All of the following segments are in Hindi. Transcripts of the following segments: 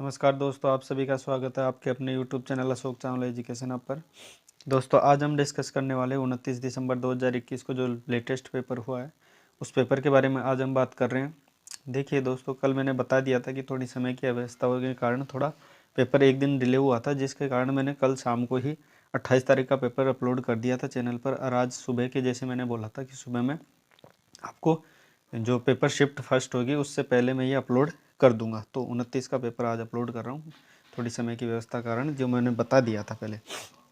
नमस्कार दोस्तों, आप सभी का स्वागत है आपके अपने YouTube channel Ashok Chawla education app पर। दोस्तों, आज हम डिस्कस करने वाले 29 दिसंबर 2021 को जो लेटेस्ट पेपर हुआ है उस पेपर के बारे में आज हम बात कर रहे हैं। देखिए दोस्तों, कल मैंने बता दिया था कि थोड़ी समय की अव्यवस्था के कारण थोड़ा पेपर एक दिन डिले हुआ था, जिसके कारण मैंने कल शाम को ही 28 तारीख का पेपर अपलोड कर दिया था चैनल पर। और आज सुबह के जैसे मैंने बोला था कि सुबह में आपको जो पेपर शिफ्ट फर्स्ट होगी उससे पहले मैं ये अपलोड कर दूंगा। तो 29 का पेपर आज अपलोड कर रहा हूँ, थोड़ी समय की व्यवस्था कारण, जो मैंने बता दिया था पहले।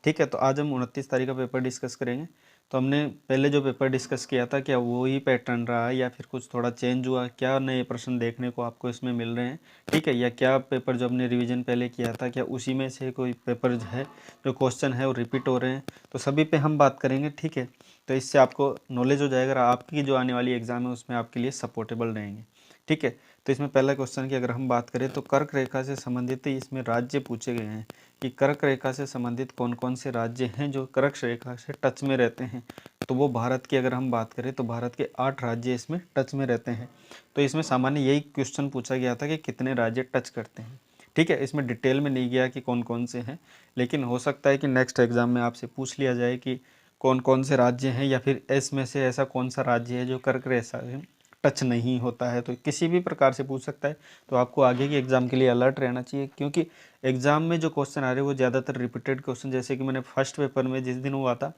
ठीक है, तो आज हम 29 तारीख का पेपर डिस्कस करेंगे। तो हमने पहले जो पेपर डिस्कस किया था, क्या वो ही पैटर्न रहा है या फिर कुछ थोड़ा चेंज हुआ, क्या नए प्रश्न देखने को आपको इसमें मिल रहे हैं, ठीक है, या क्या पेपर जो हमने रिवीजन पहले किया था क्या उसी में से कोई पेपर जो है जो क्वेश्चन है वो रिपीट हो रहे हैं। तो सभी पे हम बात करेंगे। ठीक है, तो इससे आपको नॉलेज हो जाएगा, आपकी जो आने वाली एग्ज़ाम है उसमें आपके लिए सपोर्टेबल रहेंगे। ठीक है, तो इसमें पहला क्वेश्चन की अगर हम बात करें तो कर्क रेखा से संबंधित इसमें राज्य पूछे गए हैं कि कर्क रेखा से संबंधित कौन कौन से राज्य हैं जो कर्क रेखा से टच में रहते हैं। तो वो भारत की अगर हम बात करें तो भारत के 8 राज्य इसमें टच में रहते हैं। तो इसमें सामान्य यही क्वेश्चन पूछा गया था कि कितने राज्य टच करते हैं। ठीक है, इसमें डिटेल में नहीं गया कि कौन कौन से हैं, लेकिन हो सकता है कि नेक्स्ट एग्जाम में आपसे पूछ लिया जाए कि कौन कौन से राज्य हैं, या फिर इसमें से ऐसा कौन सा राज्य है जो कर्क रेखा से टच नहीं होता है। तो किसी भी प्रकार से पूछ सकता है। तो आपको आगे की एग्ज़ाम के लिए अलर्ट रहना चाहिए, क्योंकि एग्ज़ाम में जो क्वेश्चन आ रहे हैं वो ज़्यादातर रिपीटेड क्वेश्चन, जैसे कि मैंने फर्स्ट पेपर में जिस दिन हुआ था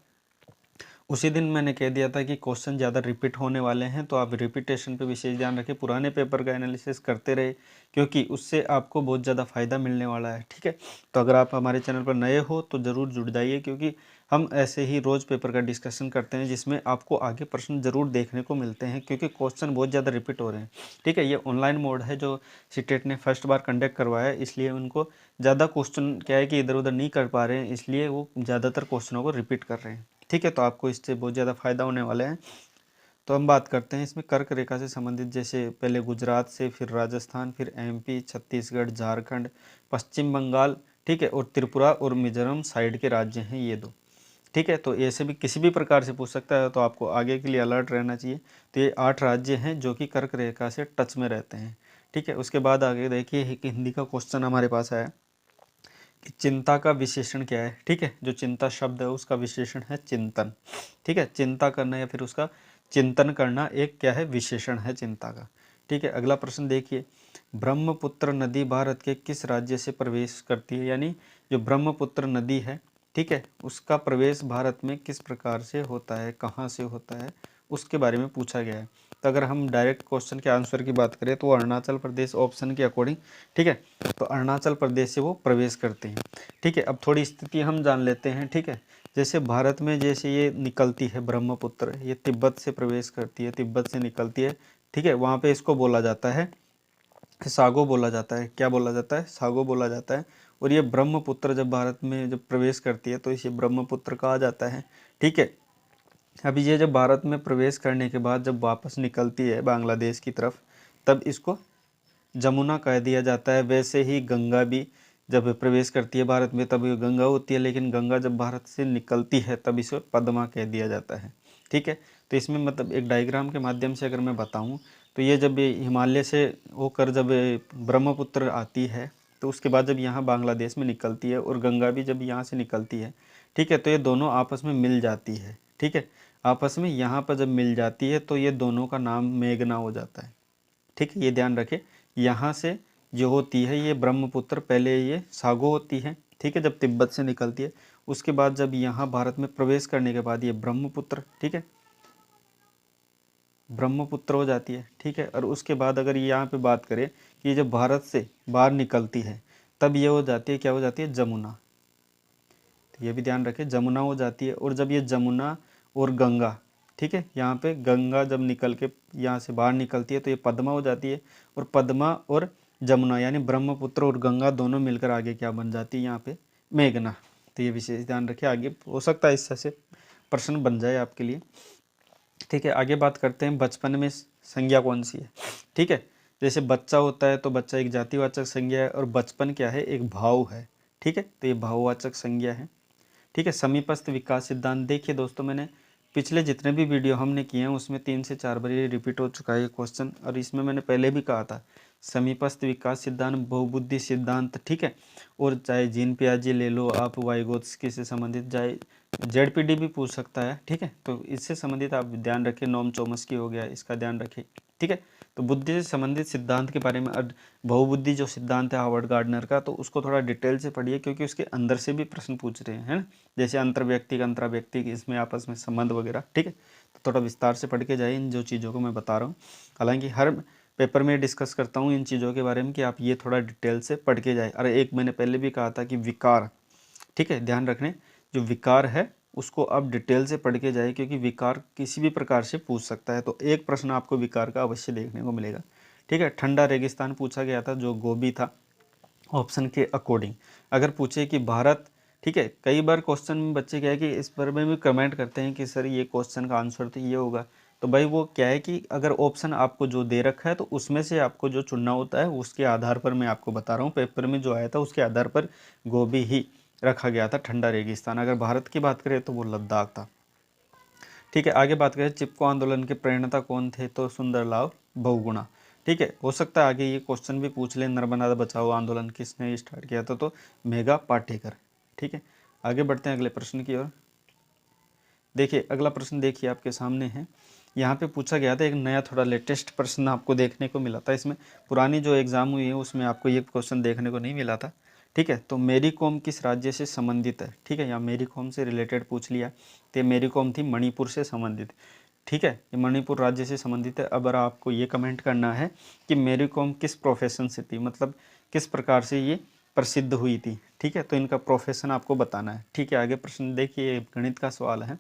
उसी दिन मैंने कह दिया था कि क्वेश्चन ज़्यादा रिपीट होने वाले हैं। तो आप रिपीटेशन पे विशेष ध्यान रखें, पुराने पेपर का एनालिसिस करते रहे, क्योंकि उससे आपको बहुत ज़्यादा फ़ायदा मिलने वाला है। ठीक है, तो अगर आप हमारे चैनल पर नए हो तो ज़रूर जुड़ जाइए, क्योंकि हम ऐसे ही रोज़ पेपर का डिस्कशन करते हैं जिसमें आपको आगे प्रश्न ज़रूर देखने को मिलते हैं, क्योंकि क्वेश्चन बहुत ज़्यादा रिपीट हो रहे हैं। ठीक है, ये ऑनलाइन मोड है जो सीटेट ने फर्स्ट बार कंडक्ट करवाया है, इसलिए उनको ज़्यादा क्वेश्चन क्या है कि इधर उधर नहीं कर पा रहे हैं, इसलिए वो ज़्यादातर क्वेश्चनों को रिपीट कर रहे हैं। ठीक है, तो आपको इससे बहुत ज़्यादा फायदा होने वाला है। तो हम बात करते हैं इसमें कर्क रेखा से संबंधित, जैसे पहले गुजरात से, फिर राजस्थान, फिर एमपी, छत्तीसगढ़, झारखंड, पश्चिम बंगाल, ठीक है, और त्रिपुरा और मिजोरम साइड के राज्य हैं ये दो। ठीक है, तो ऐसे भी किसी भी प्रकार से पूछ सकता है, तो आपको आगे के लिए अलर्ट रहना चाहिए। तो ये 8 राज्य हैं जो कि कर्क रेखा से टच में रहते हैं। ठीक है, उसके बाद आगे देखिए एक हिंदी का क्वेश्चन हमारे पास आया कि चिंता का विशेषण क्या है। ठीक है, जो चिंता शब्द है उसका विशेषण है चिंतन। ठीक है, चिंता करना या फिर उसका चिंतन करना एक क्या है, विशेषण है चिंता का। ठीक है, अगला प्रश्न देखिए, ब्रह्मपुत्र नदी भारत के किस राज्य से प्रवेश करती है, यानी जो ब्रह्मपुत्र नदी है, ठीक है, उसका प्रवेश भारत में किस प्रकार से होता है, कहाँ से होता है, उसके बारे में पूछा गया है। तो अगर हम डायरेक्ट क्वेश्चन के आंसर की बात करें तो अरुणाचल प्रदेश ऑप्शन के अकॉर्डिंग, ठीक है, तो अरुणाचल प्रदेश से वो प्रवेश करते हैं। ठीक है, अब थोड़ी स्थिति हम जान लेते हैं। ठीक है, जैसे भारत में जैसे ये निकलती है ब्रह्मपुत्र, ये तिब्बत से प्रवेश करती है, तिब्बत से निकलती है। ठीक है, वहाँ पे इसको बोला जाता है सागो बोला जाता है। क्या बोला जाता है? सागो बोला जाता है। और ये ब्रह्मपुत्र जब भारत में जब प्रवेश करती है तो इसे ब्रह्मपुत्र कहा जाता है। ठीक है, अभी ये जब भारत में प्रवेश करने के बाद जब वापस निकलती है बांग्लादेश की तरफ, तब इसको जमुना कह दिया जाता है। वैसे ही गंगा भी जब प्रवेश करती है भारत में तब ये गंगा होती है, लेकिन गंगा जब भारत से निकलती है तब इसे पद्मा कह दिया जाता है। ठीक है, तो इसमें मतलब एक डायग्राम के माध्यम से अगर मैं बताऊं तो ये जब ये हिमालय से होकर जब ये ब्रह्मपुत्र आती है तो उसके बाद जब यहाँ बांग्लादेश में निकलती है, और गंगा भी जब यहाँ से निकलती है, ठीक है, तो ये दोनों आपस में मिल जाती है। ठीक है, आपस में यहाँ पर जब मिल जाती है तो ये दोनों का नाम मेघना हो जाता है। ठीक है, ये ध्यान रखें, यहाँ से जो होती है ये ब्रह्मपुत्र, पहले ये सागो होती है। ठीक है, जब तिब्बत से निकलती है, उसके बाद जब यहाँ भारत में प्रवेश करने के बाद ये ब्रह्मपुत्र, ठीक है, ब्रह्मपुत्र हो जाती है। ठीक है, और उसके बाद अगर यहाँ पे बात करें कि जब भारत से बाहर निकलती है तब ये हो जाती है, क्या हो जाती है, जमुना। तो ये भी ध्यान रखें, जमुना हो जाती है। और जब ये जमुना और गंगा, ठीक है, यहाँ पे गंगा जब निकल के यहाँ से बाहर निकलती है तो ये पद्मा हो जाती है। और पद्मा और जमुना यानी ब्रह्मपुत्र और गंगा दोनों मिलकर आगे क्या बन जाती है, यहाँ पे मेघना। तो ये विशेष ध्यान रखें, आगे हो सकता है इससे से प्रश्न बन जाए आपके लिए। ठीक है, आगे बात करते हैं बचपन में संज्ञा कौन सी है। ठीक है, जैसे बच्चा होता है तो बच्चा एक जातिवाचक संज्ञा है, और बचपन क्या है, एक भाव है। ठीक है, तो ये भाववाचक संज्ञा है। ठीक है, समीपस्थ विकास सिद्धांत देखिए दोस्तों, मैंने पिछले जितने भी वीडियो हमने किए हैं उसमें 3 से 4 बार ये रिपीट हो चुका है ये क्वेश्चन, और इसमें मैंने पहले भी कहा था समीपस्थ विकास सिद्धांत, बहुबुद्धि सिद्धांत, ठीक है। और चाहे जीन पियाजे ले लो आप, वाइगोत्स्की से संबंधित, चाहे जेडपीडी भी पूछ सकता है, ठीक है। तो इससे संबंधित आप ध्यान रखें, नोम चोम्स्की हो गया, इसका ध्यान रखें, ठीक है। तो बुद्धि से संबंधित सिद्धांत के बारे में, बहुबुद्धि जो सिद्धांत है हार्वर्ड गार्डनर का, तो उसको थोड़ा डिटेल से पढ़िए, क्योंकि उसके अंदर से भी प्रश्न पूछ रहे हैं, है ना। जैसे अंतर्व्यक्तिक, अंतराव्यक्तिक, इसमें आपस में संबंध वगैरह, ठीक है। तो थोड़ा विस्तार से पढ़ के जाइए इन जो चीज़ों को मैं बता रहा हूँ। हालांकि हर पेपर में डिस्कस करता हूँ इन चीज़ों के बारे में कि आप ये थोड़ा डिटेल से पढ़ के जाए। अरे एक मैंने पहले भी कहा था कि विकार, ठीक है, ध्यान रखने, जो विकार है उसको आप डिटेल से पढ़ के जाए, क्योंकि विकार किसी भी प्रकार से पूछ सकता है। तो एक प्रश्न आपको विकार का अवश्य देखने को मिलेगा, ठीक है। ठंडा रेगिस्तान पूछा गया था, जो गोबी था, ऑप्शन के अकॉर्डिंग। अगर पूछे कि भारत, ठीक है, कई बार क्वेश्चन में बच्चे क्या है कि इस पर में भी कमेंट करते हैं कि सर ये क्वेश्चन का आंसर तो ये होगा। तो भाई वो क्या है कि अगर ऑप्शन आपको जो दे रखा है तो उसमें से आपको जो चुनना होता है, उसके आधार पर मैं आपको बता रहा हूँ, पेपर में जो आया था उसके आधार पर गोबी ही रखा गया था, ठंडा रेगिस्तान। अगर भारत की बात करें तो वो लद्दाख था, ठीक है। आगे बात करें चिपको आंदोलन के प्रेरणा कौन थे, तो सुंदरलाल बहुगुणा, ठीक है। हो सकता है आगे ये क्वेश्चन भी पूछ ले, नर्मदा बचाओ आंदोलन किसने स्टार्ट किया था, तो मेघा पाटेकर, ठीक है। आगे बढ़ते हैं अगले प्रश्न की ओर। देखिए अगला प्रश्न देखिए आपके सामने है, यहाँ पे पूछा गया था एक नया थोड़ा लेटेस्ट प्रश्न आपको देखने को मिला था। इसमें पुरानी जो एग्जाम हुई है उसमें आपको ये क्वेश्चन देखने को नहीं मिला था, ठीक है। तो मेरी कॉम किस राज्य से संबंधित है, ठीक है, या मेरी कॉम से रिलेटेड पूछ लिया, तो मेरी कॉम थी मणिपुर से संबंधित, ठीक है, ये मणिपुर राज्य से संबंधित है। अब आपको ये कमेंट करना है कि मेरी कॉम किस प्रोफेशन से थी, मतलब किस प्रकार से ये प्रसिद्ध हुई थी, ठीक है। तो इनका प्रोफेशन आपको बताना है, ठीक है। आगे प्रश्न देखिए, गणित का सवाल है,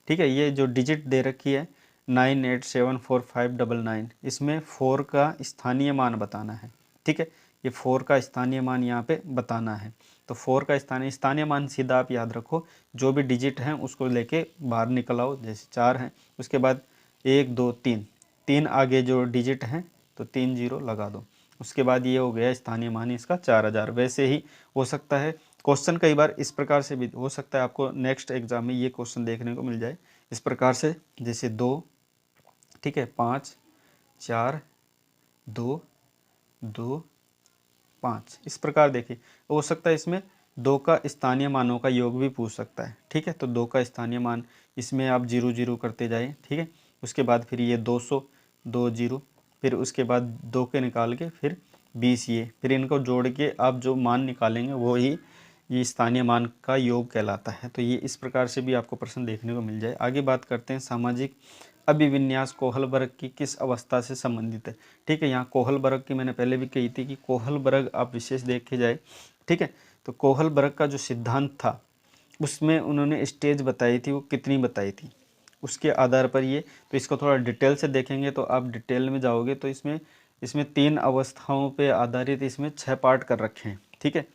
ठीक है। ये जो डिजिट दे रखी है 987459, इसमें 4 का स्थानीय मान बताना है, ठीक है। ये 4 का स्थानीय मान यहाँ पे बताना है। तो 4 का स्थानीय मान सीधा आप याद रखो, जो भी डिजिट हैं उसको लेके बाहर निकल आओ। जैसे 4 हैं, उसके बाद 1 2 3, 3 आगे जो डिजिट हैं तो 3 जीरो लगा दो, उसके बाद ये हो गया स्थानीय मान इसका 4000। वैसे ही हो सकता है क्वेश्चन कई बार इस प्रकार से भी हो सकता है, आपको नेक्स्ट एग्जाम में ये क्वेश्चन देखने को मिल जाए इस प्रकार से, जैसे 2, ठीक है, 5 4 2 2 5, इस प्रकार देखिए। हो सकता है इसमें 2 का स्थानीय मानों का योग भी पूछ सकता है, ठीक है। तो 2 का स्थानीय मान इसमें आप 0 0 करते जाए, ठीक है। उसके बाद फिर ये 200 2 0, फिर उसके बाद 2 के निकाल के फिर 20, ये फिर इनको जोड़ के आप जो मान निकालेंगे वो ही ये स्थानीय मान का योग कहलाता है। तो ये इस प्रकार से भी आपको प्रश्न देखने को मिल जाए। आगे बात करते हैं सामाजिक अभिविन्यास कोहलबर्ग की किस अवस्था से संबंधित है, ठीक है। यहाँ कोहलबर्ग की मैंने पहले भी कही थी कि कोहलबर्ग आप विशेष देखे जाए, ठीक है। तो कोहलबर्ग का जो सिद्धांत था उसमें उन्होंने स्टेज बताई थी, वो कितनी बताई थी, उसके आधार पर ये, तो इसको थोड़ा डिटेल से देखेंगे तो आप डिटेल में जाओगे तो इसमें इसमें 3 अवस्थाओं पे आधारित इसमें 6 पार्ट कर रखे हैं, ठीक है।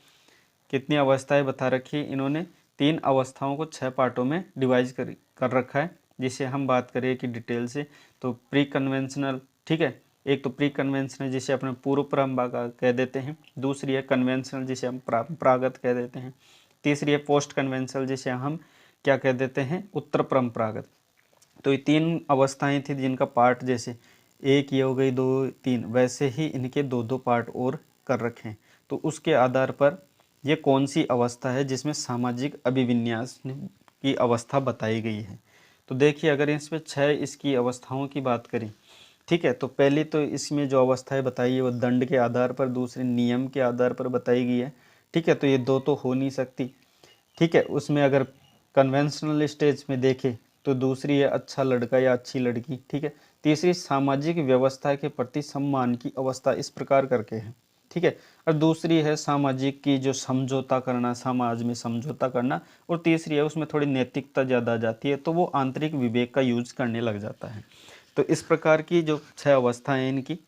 कितनी अवस्थाएं बता रखी है इन्होंने, 3 अवस्थाओं को 6 पार्टों में डिवाइड कर रखा है। जिसे हम बात करें कि डिटेल से, तो प्री कन्वेंशनल, ठीक है, एक तो प्री कन्वेंशनल जिसे अपने पूर्व परंपरा कह देते हैं, दूसरी है कन्वेंशनल जिसे हम परंपरागत कह देते हैं, तीसरी है पोस्ट कन्वेंशनल जिसे हम क्या कह देते हैं, उत्तर परंपरागत। तो ये 3 अवस्थाएं थी जिनका पार्ट, जैसे एक ये हो गई, 2 3, वैसे ही इनके 2 2 पार्ट और कर रखे हैं। तो उसके आधार पर ये कौन सी अवस्था है जिसमें सामाजिक अभिविन्यास की अवस्था बताई गई है। तो देखिए अगर इसमें 6 इसकी अवस्थाओं की बात करें, ठीक है, तो पहली तो इसमें जो अवस्थाएं बताई है वो दंड के आधार पर, दूसरे नियम के आधार पर बताई गई है, ठीक है। तो ये 2 तो हो नहीं सकती, ठीक है। उसमें अगर कन्वेंशनल स्टेज में देखें तो दूसरी है अच्छा लड़का या अच्छी लड़की, ठीक है। तीसरी सामाजिक व्यवस्था के प्रति सम्मान की अवस्था, इस प्रकार करके है, ठीक है। और दूसरी है सामाजिक की जो समझौता करना, समाज में समझौता करना, और तीसरी है उसमें थोड़ी नैतिकता ज़्यादा आ जाती है, तो वो आंतरिक विवेक का यूज करने लग जाता है। तो इस प्रकार की जो 6 अवस्थाएं हैं इनकी,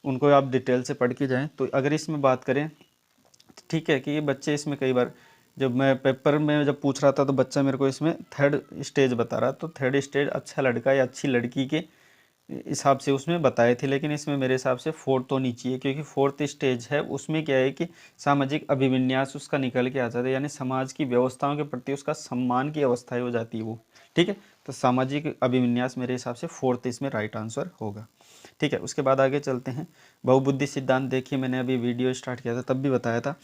उनको आप डिटेल से पढ़ के जाएं। तो अगर इसमें बात करें, ठीक है, कि ये बच्चे इसमें कई बार जब मैं पेपर में जब पूछ रहा था तो बच्चा मेरे को इसमें 3rd स्टेज बता रहा, तो 3rd स्टेज अच्छा लड़का या अच्छी लड़की के हिसाब से उसमें बताए थे, लेकिन इसमें मेरे हिसाब से 4th तो नहीं चाहिए, क्योंकि 4th स्टेज है उसमें क्या है कि सामाजिक अभिविन्यास उसका निकल के आ जाता है, यानी समाज की व्यवस्थाओं के प्रति उसका सम्मान की अवस्थाएं हो जाती है वो, ठीक है। तो सामाजिक अभिविन्यास मेरे हिसाब से 4th इसमें राइट आंसर होगा। ठीक है, उसके बाद आगे चलते हैं। बहुबुद्धि सिद्धांत देखिए, मैंने अभी वीडियो स्टार्ट किया था तब भी बताया था।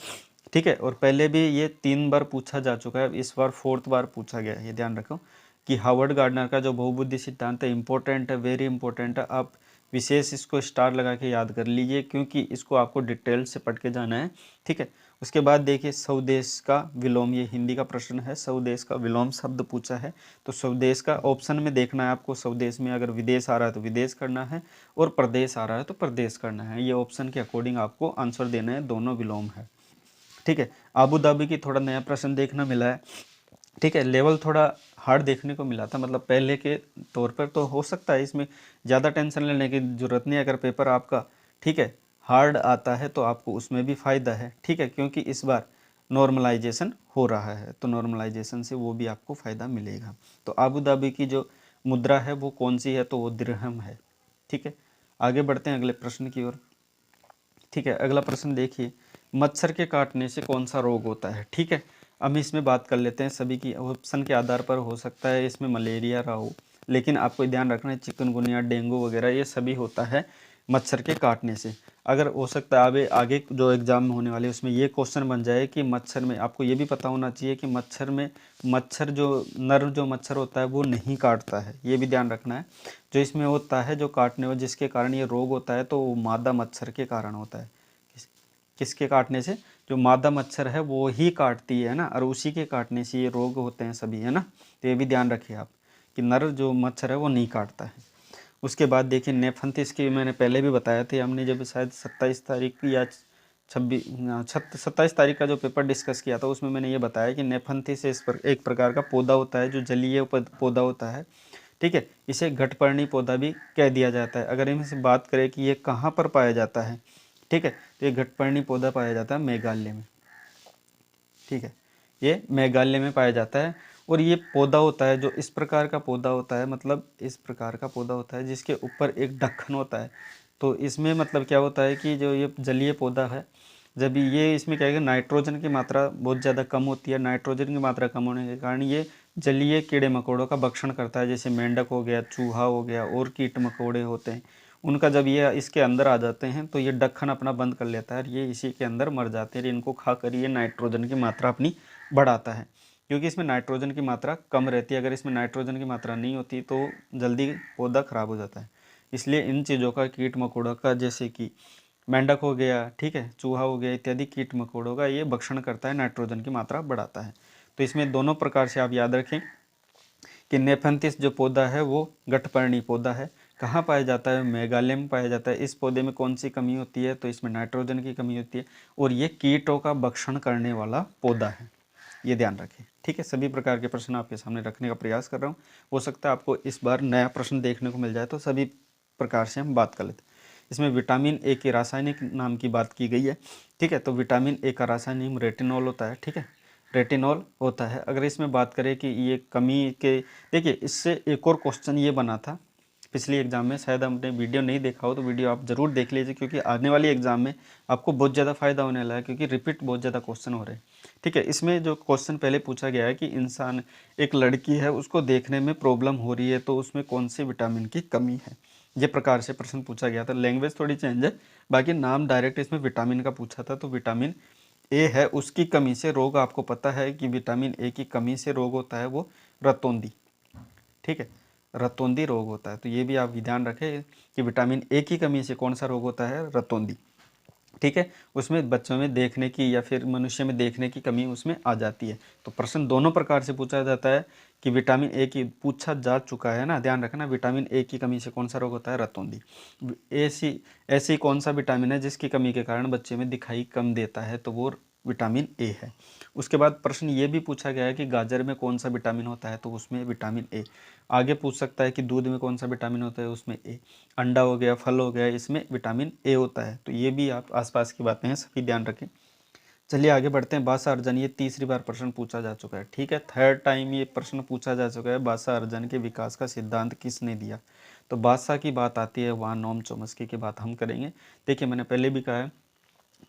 ठीक है, और पहले भी ये 3 बार पूछा जा चुका है, इस बार 4th बार पूछा गया है। ये ध्यान रखो कि हार्वर्ड गार्डनर का जो बहुबुद्धि सिद्धांत है इंपॉर्टेंट है, वेरी इंपॉर्टेंट है। आप विशेष इसको स्टार लगा के याद कर लीजिए, क्योंकि इसको आपको डिटेल से पढ़ के जाना है। ठीक है, उसके बाद देखिए स्वदेश का विलोम, ये हिंदी का प्रश्न है। स्वदेश का विलोम शब्द पूछा है, तो स्वदेश का ऑप्शन में देखना है आपको। स्वदेश में अगर विदेश आ रहा है तो विदेश करना है, और प्रदेश आ रहा है तो प्रदेश करना है। ये ऑप्शन के अकॉर्डिंग आपको आंसर देना है, दोनों विलोम है। ठीक है, आबू धाबी की थोड़ा नया प्रश्न देखना मिला है। ठीक है, लेवल थोड़ा हार्ड देखने को मिला था, मतलब पहले के तौर पर तो हो सकता है, इसमें ज़्यादा टेंशन लेने की जरूरत नहीं। अगर पेपर आपका ठीक है हार्ड आता है तो आपको उसमें भी फ़ायदा है। ठीक है, क्योंकि इस बार नॉर्मलाइजेशन हो रहा है, तो नॉर्मलाइजेशन से वो भी आपको फ़ायदा मिलेगा। तो आबू धाबी की जो मुद्रा है वो कौन सी है, तो वो दिरहम है। ठीक है, आगे बढ़ते हैं अगले प्रश्न की ओर। ठीक है, अगला प्रश्न देखिए, मच्छर के काटने से कौन सा रोग होता है। ठीक है, अब इसमें बात कर लेते हैं। सभी की ऑप्शन के आधार पर हो सकता है इसमें मलेरिया रहा हो, लेकिन आपको ध्यान रखना है चिकनगुनिया, डेंगू वगैरह ये सभी होता है मच्छर के काटने से। अगर हो सकता है आगे जो एग्जाम में होने वाले उसमें ये क्वेश्चन बन जाए कि मच्छर में, आपको ये भी पता होना चाहिए कि मच्छर जो नर जो मच्छर होता है वो नहीं काटता है, ये भी ध्यान रखना है। जो इसमें होता है जो काटने और जिसके कारण ये रोग होता है, तो वो मादा मच्छर के कारण होता है। किसके काटने से, जो मादा मच्छर है वो ही काटती है ना, और उसी के काटने से ये रोग होते हैं सभी, है ना। तो ये भी ध्यान रखिए आप कि नर जो मच्छर है वो नहीं काटता है। उसके बाद देखिए नेफंथिस की मैंने पहले भी बताया था, हमने जब शायद 27 तारीख या 27 तारीख का जो पेपर डिस्कस किया था उसमें मैंने ये बताया कि नेफंथिस एक प्रकार का पौधा होता है जो जलीय पौधा होता है। ठीक है, इसे घटपर्णी पौधा भी कह दिया जाता है। अगर इनसे बात करें कि ये कहाँ पर पाया जाता है, ठीक है, तो ये घटपर्णी पौधा पाया जाता है मेघालय में। ठीक है, ये मेघालय में पाया जाता है, और ये पौधा होता है जो इस प्रकार का पौधा होता है, मतलब इस प्रकार का पौधा होता है जिसके ऊपर एक ढक्कन होता है। तो इसमें मतलब क्या होता है कि जो ये जलीय पौधा है, जब ये इसमें क्या है कि नाइट्रोजन की मात्रा बहुत ज़्यादा कम होती है। नाइट्रोजन की मात्रा कम होने के कारण ये जलीय कीड़े मकोड़ों का भक्षण करता है, जैसे मेंढक हो गया, चूहा हो गया, और कीट मकोड़े होते हैं उनका। जब ये इसके अंदर आ जाते हैं तो ये ढक्कन अपना बंद कर लेता है और ये इसी के अंदर मर जाते हैं। इनको खाकर ये नाइट्रोजन की मात्रा अपनी बढ़ाता है, क्योंकि इसमें नाइट्रोजन की मात्रा कम रहती है। अगर इसमें नाइट्रोजन की मात्रा नहीं होती तो जल्दी पौधा खराब हो जाता है। इसलिए इन चीज़ों का, कीट मकोड़ों का, जैसे कि मेंढक हो गया, ठीक है, चूहा हो गया, इत्यादि कीट मकोड़ों का ये भक्षण करता है, नाइट्रोजन की मात्रा बढ़ाता है। तो इसमें दोनों प्रकार से आप याद रखें कि नेफेंथिस जो पौधा है वो गठपर्णी पौधा है। कहाँ पाया जाता है, मेघालय में पाया जाता है। इस पौधे में कौन सी कमी होती है, तो इसमें नाइट्रोजन की कमी होती है, और ये कीटों का भक्षण करने वाला पौधा है, ये ध्यान रखें। ठीक है, सभी प्रकार के प्रश्न आपके सामने रखने का प्रयास कर रहा हूँ। हो सकता है आपको इस बार नया प्रश्न देखने को मिल जाए, तो सभी प्रकार से हम बात कर लेते हैं। इसमें विटामिन ए के रासायनिक नाम की बात की गई है। ठीक है, तो विटामिन ए का रासायनिक नाम रेटिनॉल होता है। ठीक है, रेटिनॉल होता है। अगर इसमें बात करें कि ये कमी के, देखिए इससे एक और क्वेश्चन ये बना था पिछली एग्जाम में, शायद आपने वीडियो नहीं देखा हो तो वीडियो आप ज़रूर देख लीजिए, क्योंकि आने वाली एग्जाम में आपको बहुत ज़्यादा फायदा होने वाला है, क्योंकि रिपीट बहुत ज़्यादा क्वेश्चन हो रहे हैं। ठीक है, इसमें जो क्वेश्चन पहले पूछा गया है कि इंसान, एक लड़की है उसको देखने में प्रॉब्लम हो रही है, तो उसमें कौन से विटामिन की कमी है, ये प्रकार से प्रश्न पूछा गया था। लैंग्वेज थोड़ी चेंज है, बाकी नाम डायरेक्ट इसमें विटामिन का पूछा था। तो विटामिन ए है, उसकी कमी से रोग, आपको पता है कि विटामिन ए की कमी से रोग होता है वो रतौंधी। ठीक है, रतौंधी रोग होता है। तो ये भी आप ध्यान रखें कि विटामिन ए की कमी से कौन सा रोग होता है, रतौंधी। ठीक है, उसमें बच्चों में देखने की या फिर मनुष्य में देखने की कमी उसमें आ जाती है। तो प्रश्न दोनों प्रकार से पूछा जाता है कि विटामिन ए की पूछा जा चुका है ना, ध्यान रखना। विटामिन ए की कमी से कौन सा रोग होता है, रतौंधी। ऐसी कौन सा विटामिन है जिसकी कमी के कारण बच्चे में दिखाई कम देता है, तो वो विटामिन ए है। उसके बाद प्रश्न ये भी पूछा गया है कि गाजर में कौन सा विटामिन होता है, तो उसमें विटामिन ए। आगे पूछ सकता है कि दूध में कौन सा विटामिन होता है, उसमें ए। अंडा हो गया, फल हो गया, इसमें विटामिन ए होता है। तो ये भी आप आसपास की बातें हैं, सभी ध्यान रखें। चलिए आगे बढ़ते हैं। भाषा अर्जन, ये तीसरी बार प्रश्न पूछा जा चुका है। ठीक है, थर्ड टाइम ये प्रश्न पूछा जा चुका है, भाषा अर्जन के विकास का सिद्धांत किसने दिया। तो भाषा की बात आती है वहाँ नोम चॉम्स्की की बात हम करेंगे। देखिए मैंने पहले भी कहा है,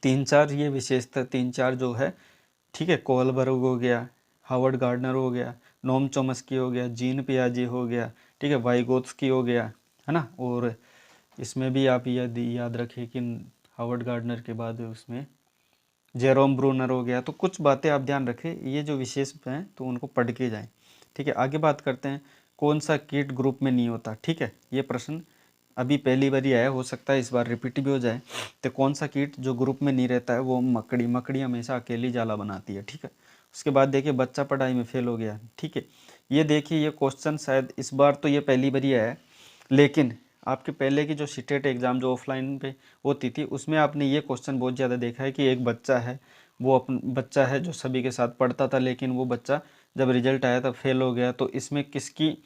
3-4 ये विशेषता, 3-4 जो है, ठीक है, कोहलबर्ग हो गया, हार्वर्ड गार्डनर हो गया, नोम चॉम्स्की हो गया, जीन पियाजे हो गया, ठीक है, वाइगोत्स्की हो गया, है ना, और इसमें भी आप याद रखिए कि हावर्ड गार्डनर के बाद उसमें जेरोम ब्रूनर हो गया। तो कुछ बातें आप ध्यान रखें, ये जो विशेष हैं तो उनको पढ़ के जाएं। ठीक है, आगे बात करते हैं कौन सा कीट ग्रुप में नहीं होता। ठीक है, ये प्रश्न अभी पहली बार ही आया, हो सकता है इस बार रिपीट भी हो जाए। तो कौन सा कीट जो ग्रुप में नहीं रहता है, वो मकड़ी। मकड़ी हमेशा अकेली जाला बनाती है। ठीक है, उसके बाद देखिए बच्चा पढ़ाई में फेल हो गया। ठीक है, ये देखिए ये क्वेश्चन शायद इस बार तो ये पहली बार ही आया है, लेकिन आपके पहले की जो सीटेट एग्ज़ाम जो ऑफलाइन पे होती थी उसमें आपने ये क्वेश्चन बहुत ज़्यादा देखा है कि एक बच्चा है, वो बच्चा है जो सभी के साथ पढ़ता था, लेकिन वो बच्चा जब रिजल्ट आया तब फेल हो गया। तो इसमें किसकी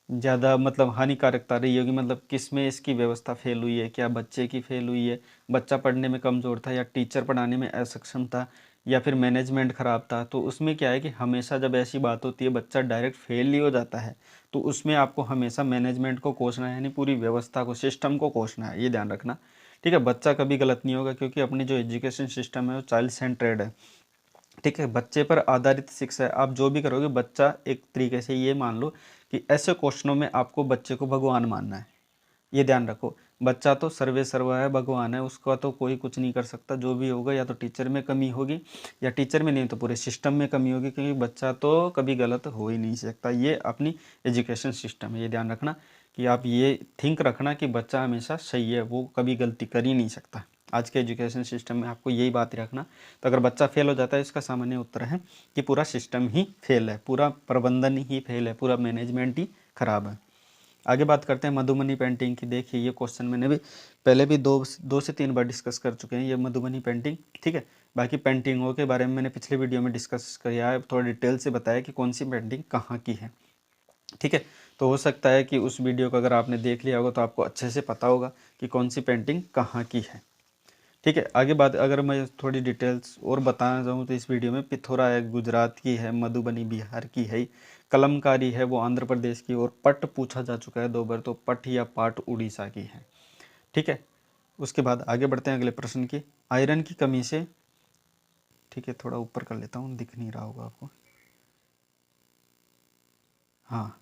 ज़्यादा मतलब हानिकारकता रही होगी, मतलब किस में इसकी व्यवस्था फेल हुई है? क्या बच्चे की फेल हुई है, बच्चा पढ़ने में कमज़ोर था, या टीचर पढ़ाने में असक्षम था, या फिर मैनेजमेंट ख़राब था? तो उसमें क्या है कि हमेशा जब ऐसी बात होती है बच्चा डायरेक्ट फेल नहीं हो जाता है, तो उसमें आपको हमेशा मैनेजमेंट को कोसना है, यानी पूरी व्यवस्था को, सिस्टम को कोसना है, ये ध्यान रखना। ठीक है, बच्चा कभी गलत नहीं होगा, क्योंकि अपनी जो एजुकेशन सिस्टम है वो चाइल्ड सेंट्रेड है। ठीक है, बच्चे पर आधारित शिक्षा है। आप जो भी करोगे, बच्चा एक तरीके से ये मान लो कि ऐसे क्वेश्चनों में आपको बच्चे को भगवान मानना है, ये ध्यान रखो। बच्चा तो सर्वे सर्वा है, भगवान है, उसका तो कोई कुछ नहीं कर सकता। जो भी होगा या तो टीचर में कमी होगी, या टीचर में नहीं तो पूरे सिस्टम में कमी होगी, क्योंकि बच्चा तो कभी गलत हो ही नहीं सकता। ये अपनी एजुकेशन सिस्टम है, ये ध्यान रखना कि आप ये थिंक रखना कि बच्चा हमेशा सही है, वो कभी गलती कर ही नहीं सकता। आज के एजुकेशन सिस्टम में आपको यही बात रखना। तो अगर बच्चा फेल हो जाता है, इसका सामान्य उत्तर है कि पूरा सिस्टम ही फेल है, पूरा प्रबंधन ही फेल है, पूरा मैनेजमेंट ही खराब है। आगे बात करते हैं मधुबनी पेंटिंग की। देखिए ये क्वेश्चन मैंने भी पहले भी दो से तीन बार डिस्कस कर चुके हैं, ये मधुबनी पेंटिंग। ठीक है, बाकी पेंटिंगों के बारे में मैंने पिछले वीडियो में डिस्कस किया है, थोड़ा डिटेल से बताया कि कौन सी पेंटिंग कहाँ की है। ठीक है, तो हो सकता है कि उस वीडियो को अगर आपने देख लिया होगा तो आपको अच्छे से पता होगा कि कौन सी पेंटिंग कहाँ की है। ठीक है, आगे बात अगर मैं थोड़ी डिटेल्स और बताना चाहूँ तो इस वीडियो में पिथौरा है गुजरात की है, मधुबनी बिहार की है, कलमकारी है वो आंध्र प्रदेश की, और पट पूछा जा चुका है 2 बार, तो पट या पाट उड़ीसा की है। ठीक है, उसके बाद आगे बढ़ते हैं अगले प्रश्न की। आयरन की कमी से, ठीक है थोड़ा ऊपर कर लेता हूँ, दिख नहीं रहा होगा आपको। हाँ,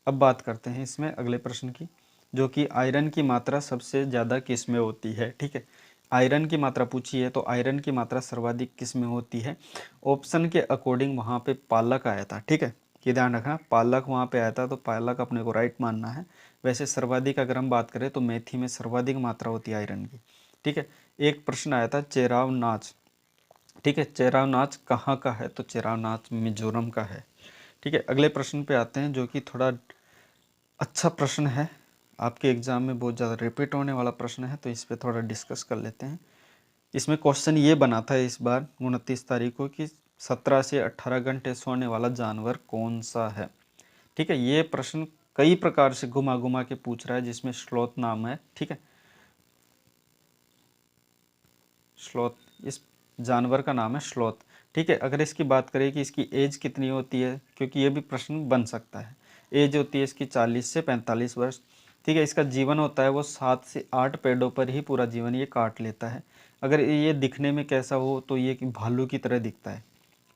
अब बात करते हैं इसमें अगले प्रश्न की, जो कि आयरन की मात्रा सबसे ज़्यादा किस में होती है। ठीक है, आयरन की मात्रा पूछी है, तो आयरन की मात्रा सर्वाधिक किस में होती है? ऑप्शन के अकॉर्डिंग वहाँ पे पालक आया था। ठीक है, ये ध्यान रखना, पालक वहाँ पे आया था, तो पालक अपने को राइट मानना है। वैसे सर्वाधिक अगर हम बात करें तो मेथी में सर्वाधिक मात्रा होती है आयरन की। ठीक है, एक प्रश्न आया था चेराव नाच। ठीक है, चेराव नाच कहाँ का है? तो चेराव नाच मिजोरम का है। ठीक है, अगले प्रश्न पे आते हैं, जो कि थोड़ा अच्छा प्रश्न है, आपके एग्ज़ाम में बहुत ज़्यादा रिपीट होने वाला प्रश्न है, तो इस पर थोड़ा डिस्कस कर लेते हैं। इसमें क्वेश्चन ये बना था इस बार 29 तारीख को कि 17 से 18 घंटे सोने वाला जानवर कौन सा है। ठीक है, ये प्रश्न कई प्रकार से घुमा घुमा के पूछ रहा है, जिसमें स्लोथ नाम है। ठीक है, स्लोथ, इस जानवर का नाम है स्लोथ। ठीक है, अगर इसकी बात करें कि इसकी एज कितनी होती है, क्योंकि ये भी प्रश्न बन सकता है। एज होती है इसकी 40 से 45 वर्ष। ठीक है, इसका जीवन होता है वो 7 से 8 पेड़ों पर ही पूरा जीवन ये काट लेता है। अगर ये दिखने में कैसा हो तो ये भालू की तरह दिखता है।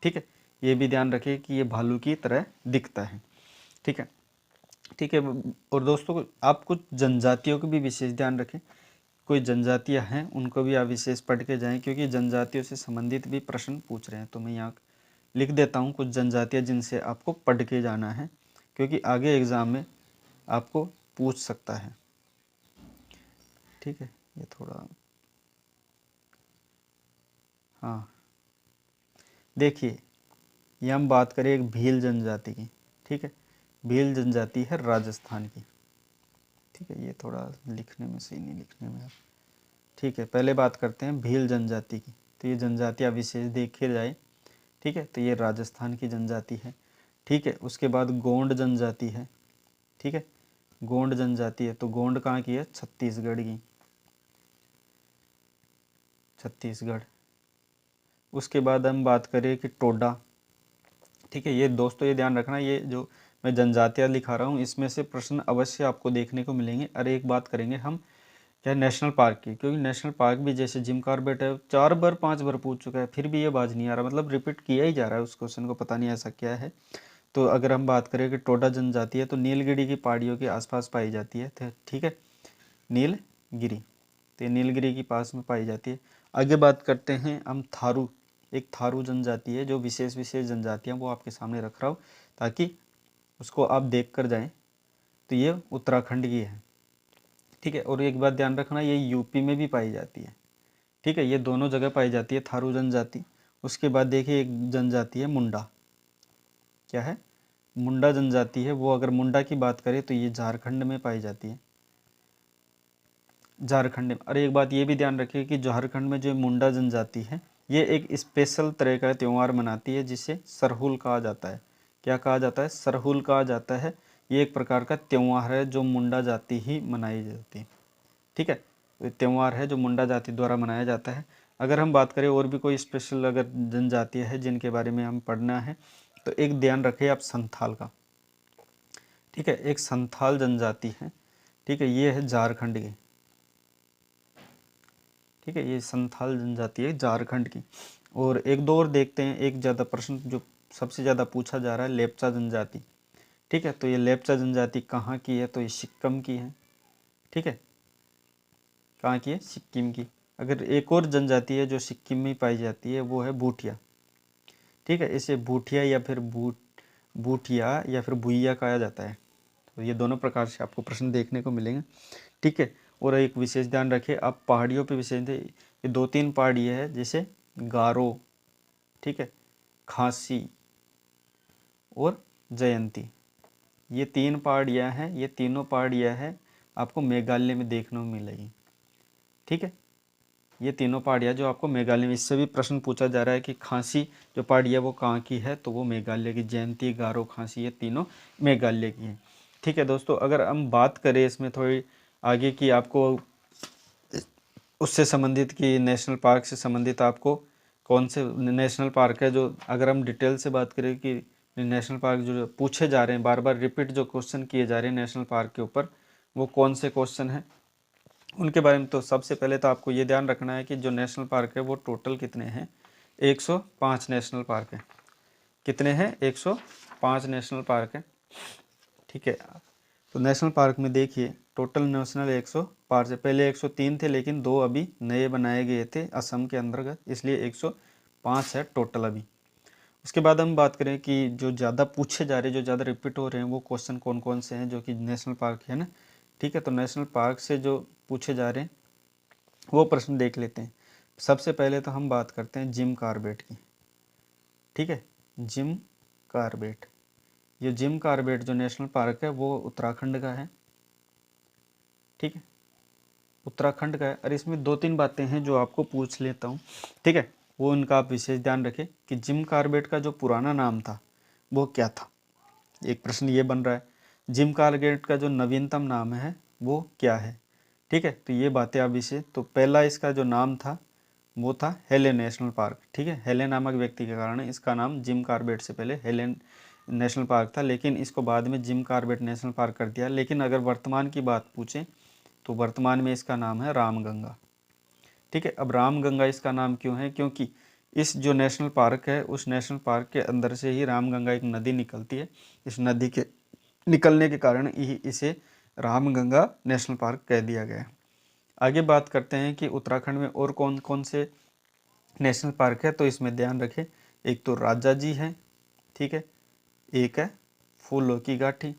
ठीक है, ये भी ध्यान रखिए कि ये भालू की तरह दिखता है। ठीक है, ठीक है। और दोस्तों आप कुछ जनजातियों को भी विशेष ध्यान रखें, कोई जनजातियां हैं उनको भी आप विशेष पढ़ के जाएं, क्योंकि जनजातियों से संबंधित भी प्रश्न पूछ रहे हैं। तो मैं यहाँ लिख देता हूँ कुछ जनजातियाँ जिनसे आपको पढ़ के जाना है, क्योंकि आगे एग्ज़ाम में आपको पूछ सकता है। ठीक है, ये थोड़ा, हाँ देखिए, ये हम बात करें एक भील जनजाति की। ठीक है, भील जनजाति है राजस्थान की। ठीक है, ये थोड़ा लिखने में सही नहीं, लिखने में। ठीक है, पहले बात करते हैं भील जनजाति की। तो ये जनजातियाँ विशेष देखे जाए। ठीक है, तो ये राजस्थान की जनजाति है। ठीक है, उसके बाद गोंड जनजाति है। ठीक है, गोंड जनजाति है, तो गोंड कहाँ की है? छत्तीसगढ़ की, छत्तीसगढ़। उसके बाद हम बात करें कि टोडा। ठीक है, ये दोस्तों ये ध्यान रखना, ये जो मैं जनजातियाँ लिखा रहा हूँ इसमें से प्रश्न अवश्य आपको देखने को मिलेंगे। अरे एक बात करेंगे हम क्या नेशनल पार्क की, क्योंकि नेशनल पार्क भी जैसे जिम कॉर्बेट है 4 बार 5 बार पूछ चुका है, फिर भी ये बाज नहीं आ रहा, मतलब रिपीट किया ही जा रहा है उस क्वेश्चन को, पता नहीं ऐसा क्या है। तो अगर हम बात करें कि टोडा जनजाति है, तो नीलगिरी की पहाड़ियों के आसपास पाई जाती है। ठीक है, नीलगिरी नीलगिरी, तो ये नीलगिरी के पास में पाई जाती है। आगे बात करते हैं हम थारू, एक थारू जनजाति है जो विशेष जनजातियाँ वो आपके सामने रख रहा हूँ ताकि उसको आप देख कर जाएँ। तो ये उत्तराखंड की है, ठीक है। और एक बात ध्यान रखना, ये यूपी में भी पाई जाती है, ठीक है। ये दोनों जगह पाई जाती है थारू जनजाति। उसके बाद देखिए एक जनजाति है मुंडा, क्या है, मुंडा जनजाति है। वो अगर मुंडा की बात करें तो ये झारखंड में पाई जाती है, झारखंड में। और एक बात ये भी ध्यान रखिए कि झारखंड में जो मुंडा जनजाति है ये एक स्पेशल तरह का त्यौहार मनाती है जिसे सरहुल कहा जाता है। क्या कहा जाता है? सरहुल कहा जाता है। ये एक प्रकार का त्यौहार है जो मुंडा जाति ही मनाई जाती है, ठीक है। तो त्यौहार है जो मुंडा जाति द्वारा मनाया जाता है। अगर हम बात करें और भी कोई स्पेशल अगर जनजाति है जिनके बारे में हम पढ़ना है तो एक ध्यान रखें आप संथाल का, ठीक है। एक संथाल जनजाति है, ठीक है, ये है झारखंड की, ठीक है। ये संथाल जनजाति है झारखंड की। और एक दो और देखते हैं, एक ज़्यादा प्रश्न जो सबसे ज़्यादा पूछा जा रहा है लेप्चा जनजाति, ठीक है। तो ये लेप्चा जनजाति कहाँ की है? तो ये सिक्किम की है, ठीक है। कहाँ की है? सिक्किम की। अगर एक और जनजाति है जो सिक्किम में पाई जाती है वो है बूटिया, ठीक है। इसे बूटिया या फिर बूटिया या फिर भुइया कहा जाता है। तो ये दोनों प्रकार से आपको प्रश्न देखने को मिलेंगे, ठीक है। और एक विशेष ध्यान रखिए आप पहाड़ियों पे विशेष, ये 2-3 पहाड़ियाँ है जैसे गारो, ठीक है, खासी और जयंती। ये 3 पहाड़ियाँ हैं, ये तीनों पहाड़ियाँ हैं आपको मेघालय में देखने को मिलेगी, ठीक है। ये तीनों पहाड़ियाँ जो आपको मेघालय में, इससे भी प्रश्न पूछा जा रहा है कि खासी जो पहाड़ी है वो कहाँ की है? तो वो मेघालय की। जयंती, गारो, खासी ये तीनों मेघालय की हैं, ठीक है दोस्तों। अगर हम बात करें इसमें थोड़ी आगे की, आपको उससे संबंधित कि नेशनल पार्क से संबंधित आपको कौन से नेशनल पार्क है जो, अगर हम डिटेल से बात करें कि नेशनल पार्क जो पूछे जा रहे हैं, बार बार रिपीट जो क्वेश्चन किए जा रहे हैं नेशनल पार्क के ऊपर, वो कौन से क्वेश्चन हैं उनके बारे में। तो सबसे पहले तो आपको ये ध्यान रखना है कि जो नेशनल पार्क है वो टोटल कितने हैं? 105 नेशनल पार्क है। कितने हैं? 105 नेशनल पार्क है, ठीक है। तो नेशनल पार्क में देखिए टोटल नेशनल 105 से, पहले 103 थे लेकिन 2 अभी नए बनाए गए थे असम के अंतर्गत, इसलिए 105 है टोटल अभी। उसके बाद हम बात करें कि जो ज़्यादा पूछे जा रहे हैं, जो ज़्यादा रिपीट हो रहे हैं, वो क्वेश्चन कौन कौन से हैं जो कि नेशनल पार्क है ना, ठीक है। तो नेशनल पार्क से जो पूछे जा रहे हैं वो प्रश्न देख लेते हैं। सबसे पहले तो हम बात करते हैं जिम कॉर्बेट की, ठीक है। जिम कॉर्बेट, ये जिम कॉर्बेट जो नेशनल पार्क है वो उत्तराखंड का है, ठीक है, उत्तराखंड का है। और इसमें 2-3 बातें हैं जो आपको पूछ लेता हूँ, ठीक है। वो उनका आप विशेष ध्यान रखें कि जिम कॉर्बेट का जो पुराना नाम था वो क्या था, एक प्रश्न ये बन रहा है। जिम कॉर्बेट का जो नवीनतम नाम है वो क्या है, ठीक है। तो ये बातें आप इसे, तो पहला इसका जो नाम था वो था हेलेन नेशनल पार्क, ठीक है। हेलेन नामक व्यक्ति के कारण इसका नाम जिम कॉर्बेट से पहले हेलेन नेशनल पार्क था, लेकिन इसको बाद में जिम कॉर्बेट नेशनल पार्क कर दिया। लेकिन अगर वर्तमान की बात पूछें तो वर्तमान में इसका नाम है रामगंगा, ठीक है। अब रामगंगा इसका नाम क्यों है? क्योंकि इस जो नेशनल पार्क है उस नेशनल पार्क के अंदर से ही रामगंगा एक नदी निकलती है। इस नदी के निकलने के कारण ही इसे रामगंगा नेशनल पार्क कह दिया गया है। आगे बात करते हैं कि उत्तराखंड में और कौन कौन से नेशनल पार्क है। तो इसमें ध्यान रखें, एक तो राजा जी है, ठीक है, एक है फूलों की घाटी।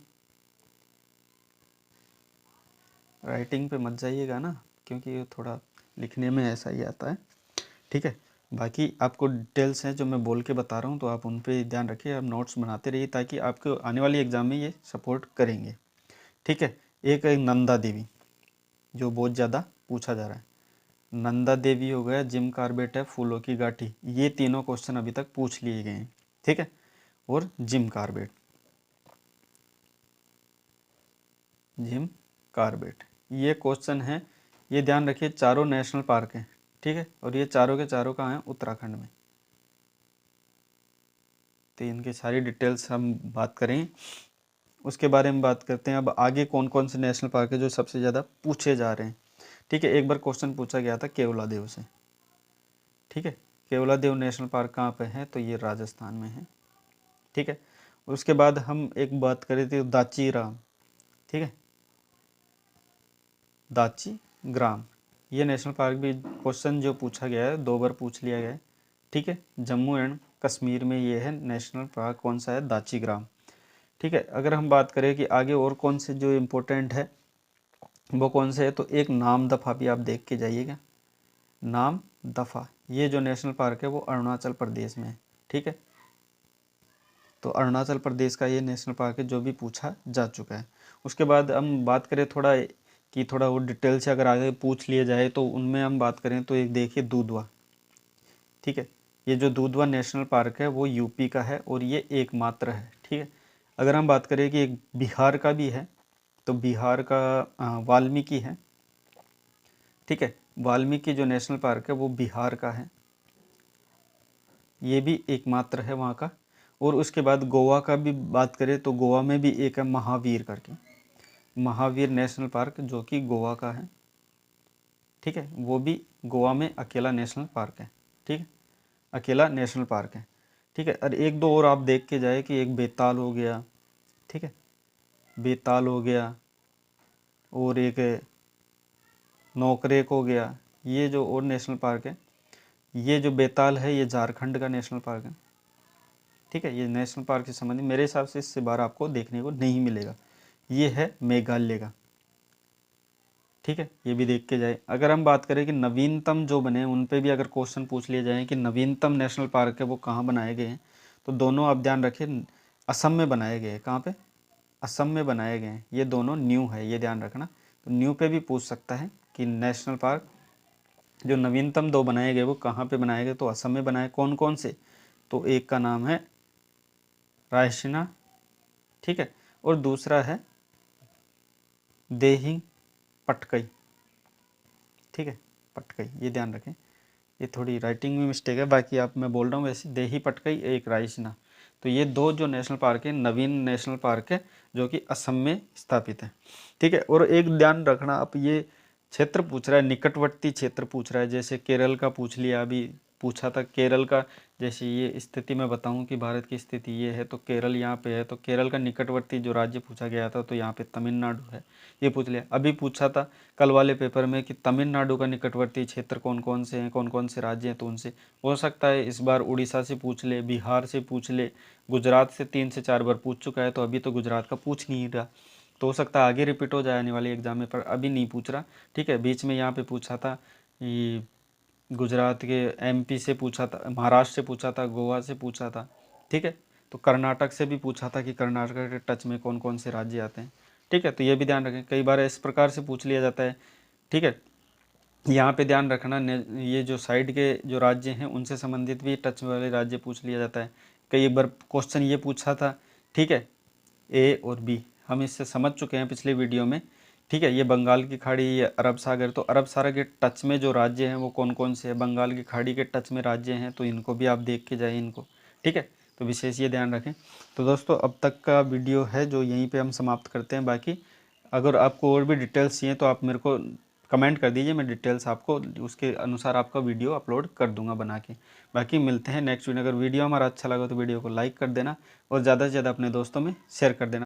राइटिंग पे मत जाइएगा ना, क्योंकि ये थोड़ा लिखने में ऐसा ही आता है, ठीक है। बाकी आपको डिटेल्स हैं जो मैं बोल के बता रहा हूँ तो आप उन पे ध्यान रखिए, आप नोट्स बनाते रहिए ताकि आपको आने वाली एग्ज़ाम में ये सपोर्ट करेंगे, ठीक है। एक है नंदा देवी जो बहुत ज़्यादा पूछा जा रहा है, नंदा देवी हो गया, जिम कॉर्बेट है, फूलों की घाटी, ये तीनों क्वेश्चन अभी तक पूछ लिए गए हैं, ठीक है। और जिम कॉर्बेट, जिम कॉर्बेट ये क्वेश्चन है, ये ध्यान रखिए चारों नेशनल पार्क हैं, ठीक है। और ये चारों के चारों कहाँ हैं? उत्तराखंड में। तो इनकी सारी डिटेल्स हम बात करें, उसके बारे में बात करते हैं। अब आगे कौन कौन से नेशनल पार्क है जो सबसे ज़्यादा पूछे जा रहे हैं, ठीक है। एक बार क्वेश्चन पूछा गया था केवलादेव से, ठीक है। केवलादेव नेशनल पार्क कहाँ पे है? तो ये राजस्थान में है, ठीक है। उसके बाद हम एक बात करें थे दाची राम, ठीक है, दाची ग्राम। ये नेशनल पार्क भी क्वेश्चन जो पूछा गया है 2 बार पूछ लिया गया है, ठीक है। जम्मू एंड कश्मीर में ये है नेशनल पार्क, कौन सा है, दाची ग्राम, ठीक है। अगर हम बात करें कि आगे और कौन से जो इम्पोर्टेंट है वो कौन से है, तो एक नाम दफ़ा भी आप देख के जाइएगा। नाम दफ़ा ये जो नेशनल पार्क है वो अरुणाचल प्रदेश में है, ठीक है। तो अरुणाचल प्रदेश का ये नेशनल पार्क है जो भी पूछा जा चुका है। उसके बाद हम बात करें थोड़ा कि थोड़ा वो डिटेल से अगर आगे पूछ लिया जाए तो उनमें हम बात करें तो एक देखिए दूधवा, ठीक है। ये जो दूधवा नेशनल पार्क है वो यूपी का है और ये एकमात्र है, ठीक है। अगर हम बात करें कि एक बिहार का भी है तो बिहार का वाल्मीकि है, ठीक है। वाल्मीकि जो नेशनल पार्क है वो बिहार का है, ये भी एकमात्र है वहाँ का। और उसके बाद गोवा का भी बात करें तो गोवा में भी एक है महावीर करके, महावीर नेशनल पार्क जो कि गोवा का है, ठीक है। वो भी गोवा में अकेला नेशनल पार्क है, ठीक है, अकेला नेशनल पार्क है, ठीक है। और एक दो और आप देख के जाए कि एक बेताल हो गया, ठीक है, बेताल हो गया, और एक नौकरेक हो गया। ये जो और नेशनल पार्क है, ये जो बेताल है ये झारखंड का नेशनल पार्क है, ठीक है। ये नेशनल पार्क से संबंधित मेरे हिसाब से इससे बाहर आपको देखने को नहीं मिलेगा। ये है मेघालय का, ठीक है, ये भी देख के जाए। अगर हम बात करें कि नवीनतम जो बने उन पे भी अगर क्वेश्चन पूछ लिए जाए कि नवीनतम नेशनल पार्क है वो कहाँ बनाए गए हैं, तो दोनों आप ध्यान रखें असम में बनाए गए हैं। कहाँ पे, असम में बनाए गए हैं। ये दोनों न्यू है, ये ध्यान रखना। तो न्यू पे भी पूछ सकता है कि नेशनल पार्क जो नवीनतम 2 बनाए गए वो कहाँ पे बनाए गए, तो असम में बनाए। कौन कौन से, तो एक का नाम है रायसीना, ठीक है, और दूसरा है देही पटकई, ठीक है, पटकई, ये ध्यान रखें। ये थोड़ी राइटिंग में मिस्टेक है, बाकी आप मैं बोल रहा हूँ वैसे देही पटकई, एक रायसीना। तो ये 2 जो नेशनल पार्क है नवीन नेशनल पार्क है जो कि असम में स्थापित है, ठीक है। और एक ध्यान रखना, आप ये क्षेत्र पूछ रहा है, निकटवर्ती क्षेत्र पूछ रहा है, जैसे केरल का पूछ लिया, अभी पूछा था केरल का। जैसे ये स्थिति मैं बताऊं कि भारत की स्थिति ये है तो केरल यहाँ पे है, तो केरल का निकटवर्ती जो राज्य पूछा गया था तो यहाँ पे तमिलनाडु है, ये पूछ लिया। अभी पूछा था कल वाले पेपर में कि तमिलनाडु का निकटवर्ती क्षेत्र कौन कौन से हैं, कौन कौन से राज्य हैं, तो उनसे हो सकता है इस बार उड़ीसा से पूछ ले, बिहार से पूछ ले, गुजरात से 3 से 4 बार पूछ चुका है, तो अभी तो गुजरात का पूछ नहीं रहा, तो हो सकता है आगे रिपीट हो जाए आने वाले एग्जाम में, पर अभी नहीं पूछ रहा, ठीक है। बीच में यहाँ पे पूछा था, ये गुजरात के एमपी से पूछा था, महाराष्ट्र से पूछा था, गोवा से पूछा था, ठीक है। तो कर्नाटक से भी पूछा था कि कर्नाटक के टच में कौन कौन से राज्य आते हैं, ठीक है। तो ये भी ध्यान रखें, कई बार इस प्रकार से पूछ लिया जाता है, ठीक है। यहाँ पे ध्यान रखना, ये जो साइड के जो राज्य हैं उनसे संबंधित भी टच वाले राज्य पूछ लिया जाता है। कई बार क्वेश्चन ये पूछा था, ठीक है, ए और बी हम इससे समझ चुके हैं पिछले वीडियो में, ठीक है। ये बंगाल की खाड़ी, ये अरब सागर, तो अरब सागर के टच में जो राज्य हैं वो कौन कौन से हैं, बंगाल की खाड़ी के टच में राज्य हैं, तो इनको भी आप देख के जाए इनको, ठीक है। तो विशेष ये ध्यान रखें। तो दोस्तों अब तक का वीडियो है जो यहीं पे हम समाप्त करते हैं। बाकी अगर आपको और भी डिटेल्स चाहिए तो आप मेरे को कमेंट कर दीजिए, मैं डिटेल्स आपको उसके अनुसार आपका वीडियो अपलोड कर दूंगा बना के। बाकी मिलते हैं नेक्स्ट वीडियो। अगर वीडियो हमारा अच्छा लगा तो वीडियो को लाइक कर देना और ज़्यादा से ज़्यादा अपने दोस्तों में शेयर कर देना।